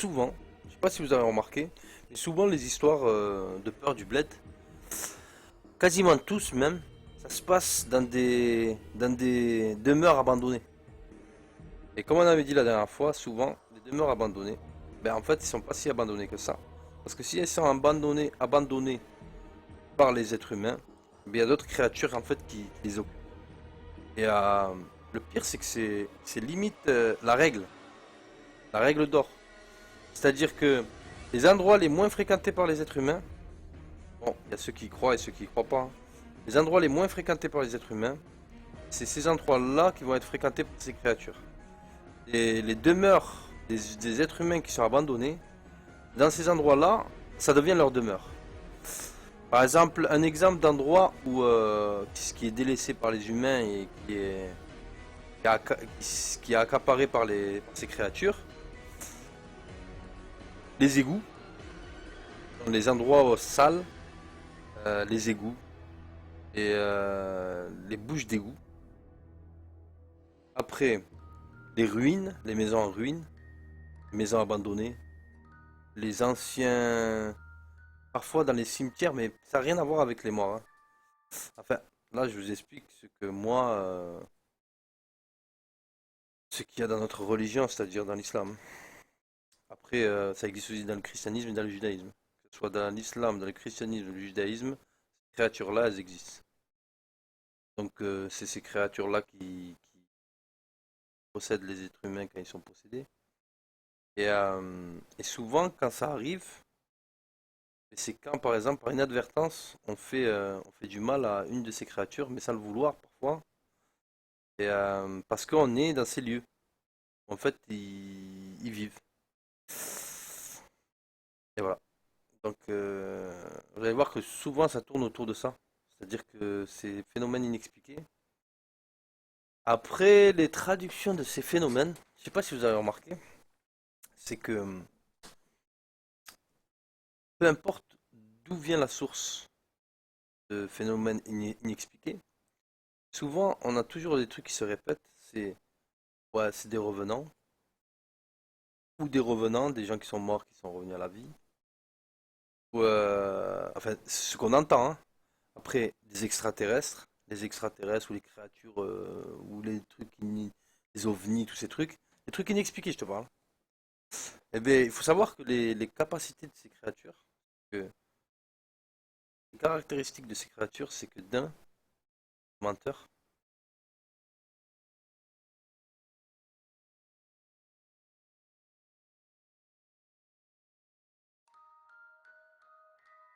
souvent, je sais pas si vous avez remarqué, mais souvent les histoires de peur du bled, quasiment tous même, ça se passe dans des demeures abandonnées. Et comme on avait dit la dernière fois, souvent les demeures abandonnées, ben en fait ils sont pas si abandonnés que ça. Parce que si elles sont abandonnées par les êtres humains, ben, il y a d'autres créatures en fait qui les occupent. Et le pire c'est que c'est limite la règle d'or. C'est-à-dire que les endroits les moins fréquentés par les êtres humains, bon, il y a ceux qui y croient et ceux qui y croient pas, hein. Les endroits les moins fréquentés par les êtres humains, c'est ces endroits-là qui vont être fréquentés par ces créatures. Et les demeures des êtres humains qui sont abandonnés, dans ces endroits-là, ça devient leur demeure. Par exemple, un exemple d'endroit où qui est délaissé par les humains et qui est accaparé par ces créatures, les égouts, dans les endroits sales, les égouts et les bouches d'égouts. Après, les ruines, les maisons en ruine, les maisons abandonnées, les anciens, parfois dans les cimetières, mais ça n'a rien à voir avec les morts, hein. Enfin, là, je vous explique ce que moi, ce qu'il y a dans notre religion, c'est-à-dire dans l'islam. Après, ça existe aussi dans le christianisme et dans le judaïsme. Que ce soit dans l'islam, dans le christianisme ou le judaïsme, ces créatures-là, elles existent. Donc, c'est ces créatures-là qui possèdent les êtres humains quand ils sont possédés. Et souvent, quand ça arrive, c'est quand, par exemple, par inadvertance, on fait du mal à une de ces créatures, mais sans le vouloir parfois. Et parce qu'on est dans ces lieux. En fait, ils vivent. Et voilà. Donc, vous allez voir que souvent, ça tourne autour de ça. C'est-à-dire que ces phénomènes inexpliqués. Après, les traductions de ces phénomènes, je sais pas si vous avez remarqué, c'est que peu importe d'où vient la source de phénomènes inexpliqués, souvent on a toujours des trucs qui se répètent. C'est ouais, c'est des revenants, ou des revenants, des gens qui sont morts qui sont revenus à la vie, ou enfin ce qu'on entend, hein. Après, des extraterrestres, les extraterrestres ou les créatures ou les trucs, les ovnis, tous ces trucs, les trucs inexpliqués, je te parle. Eh bien, il faut savoir que les capacités de ces créatures, que les caractéristiques de ces créatures, c'est que d'un menteur,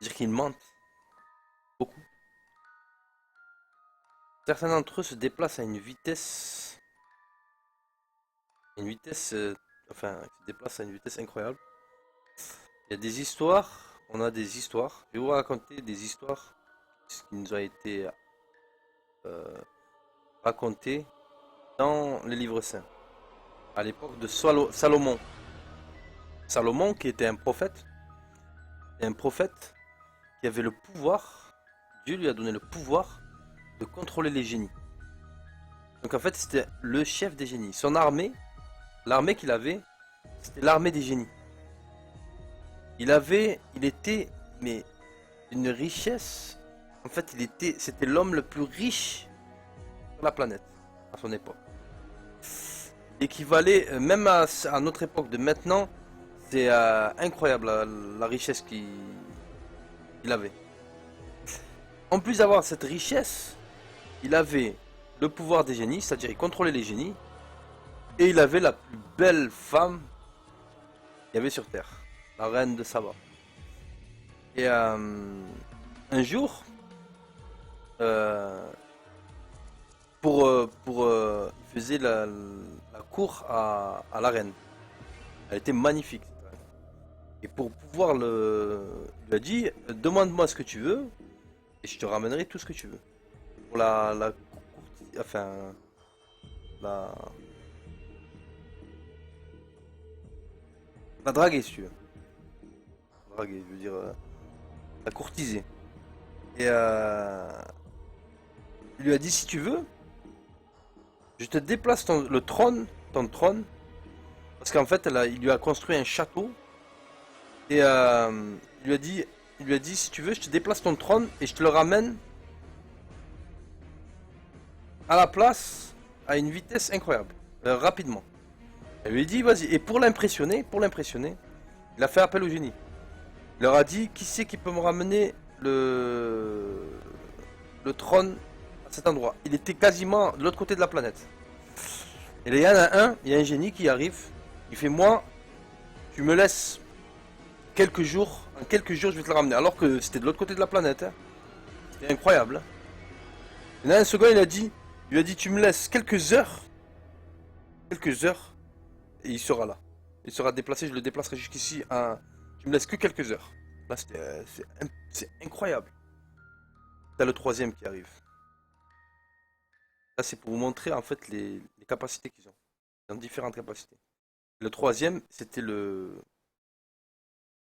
c'est-à-dire qu'ils mentent beaucoup. Certains d'entre eux se déplacent à une vitesse, enfin, ils se déplacent à une vitesse incroyable. Il y a des histoires, on a des histoires. Je vais vous raconter des histoires qui nous ont été euh, racontées dans les livres saints. À l'époque de Salomon. Salomon qui était un prophète qui avait le pouvoir, Dieu lui a donné le pouvoir de contrôler les génies. Donc en fait c'était le chef des génies. Son armée, l'armée qu'il avait, c'était l'armée des génies. Il était, mais une richesse. En fait, c'était l'homme le plus riche sur la planète à son époque. Équivalait, même à notre époque de maintenant, c'est incroyable la richesse qu'il avait. En plus d'avoir cette richesse, il avait le pouvoir des génies, c'est-à-dire il contrôlait les génies, et il avait la plus belle femme qu'il y avait sur Terre, la reine de Saba. Et un jour, euh, il faisait la cour à la reine. Elle était magnifique. Et pour pouvoir il lui a dit, demande-moi ce que tu veux, et je te ramènerai tout ce que tu veux. Pour enfin, la, la draguer, si tu veux. Draguer, je veux dire, la courtiser. Et il lui a dit, si tu veux, je te déplace le trône, ton trône, parce qu'en fait, il lui a construit un château Et il lui a dit, si tu veux, je te déplace ton trône et je te le ramène à la place à une vitesse incroyable, rapidement. Elle lui a dit, vas-y. Et pour l'impressionner, il a fait appel au génie. Il leur a dit, qui c'est qui peut me ramener le trône à cet endroit. Il était quasiment de l'autre côté de la planète. Et il y en a il y a un génie qui arrive. Il fait, moi, tu me laisses quelques jours. En quelques jours, je vais te le ramener. Alors que c'était de l'autre côté de la planète. Hein. C'était incroyable. Hein. Il y en a un second, il lui a dit, tu me laisses quelques heures. Quelques heures. Et il sera là. Il sera déplacé, je le déplacerai jusqu'ici. Tu me laisses que quelques heures. Là, c'est incroyable. T'as le troisième qui arrive. Là, c'est pour vous montrer en fait les capacités qu'ils ont. Ils ont différentes capacités. Le troisième, c'était le.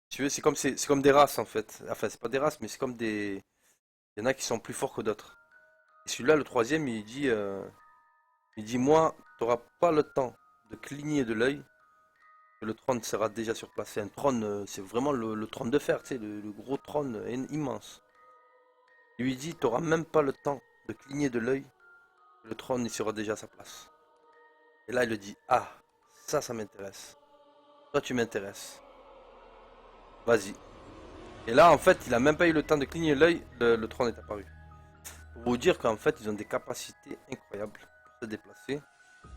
Tu veux, c'est comme des races en fait. Enfin, c'est pas des races, mais c'est comme des. Il y en a qui sont plus forts que d'autres. Et celui-là, le troisième, il dit moi, t'auras pas le temps de cligner de l'œil. Le trône sera déjà sur place. C'est un trône, c'est vraiment le trône de fer, tu sais, le gros trône immense. Il lui dit, t'auras même pas le temps de cligner de l'œil. Le trône, il sera déjà à sa place. Et là, il lui dit, ah, ça m'intéresse. Toi, tu m'intéresses. Vas-y. Et là, en fait, il a même pas eu le temps de cligner l'œil, le trône est apparu. Pour vous dire qu'en fait, ils ont des capacités incroyables pour se déplacer.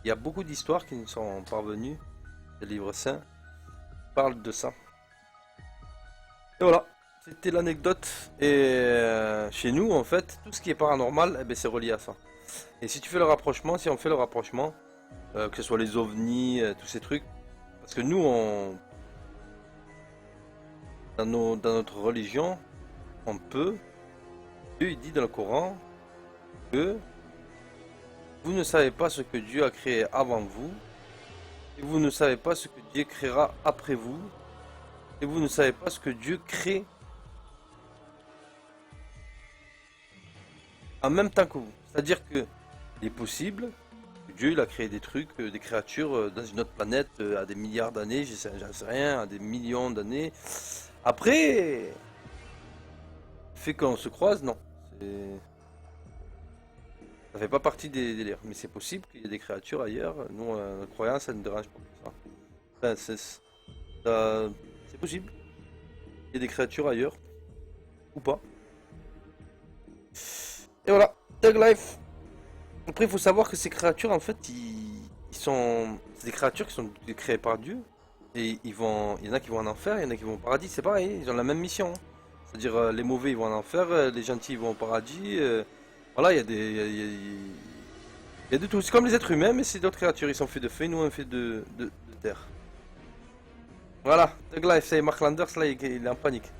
Il y a beaucoup d'histoires qui nous sont parvenues. Le livre saint parle de ça. Et voilà, c'était l'anecdote. Et chez nous, en fait, tout ce qui est paranormal, eh ben, c'est relié à ça. Et si tu fais le rapprochement, si on fait le rapprochement, que ce soit les ovnis, tous ces trucs, parce que nous, dans notre religion, on peut, Dieu il dit dans le Coran que vous ne savez pas ce que Dieu a créé avant vous, et vous ne savez pas ce que Dieu créera après vous, et vous ne savez pas ce que Dieu crée en même temps que vous. C'est-à-dire que il est possible que Dieu il a créé des trucs, des créatures dans une autre planète à des milliards d'années, j'en sais rien, à des millions d'années. Après, fait qu'on se croise, non. Ça fait pas partie des délires. Mais c'est possible qu'il y ait des créatures ailleurs. Nous, notre croyance, ça ne dérange pas pour ça. Enfin, c'est possible. Il y a des créatures ailleurs. Ou pas. Et voilà. Tag Life. Après, il faut savoir que ces créatures, en fait, ils sont. C'est des créatures qui sont créées par Dieu. Et il y en a qui vont en enfer, il y en a qui vont au paradis. C'est pareil, ils ont la même mission. C'est-à-dire, les mauvais, ils vont en enfer, les gentils, ils vont au paradis. Voilà, il y a des. Il y a de tout. C'est comme les êtres humains, mais c'est d'autres créatures. Ils sont faits de feu, nous, on est faits de terre. Voilà, Thug Life, c'est Mark Landers, là, il est en panique.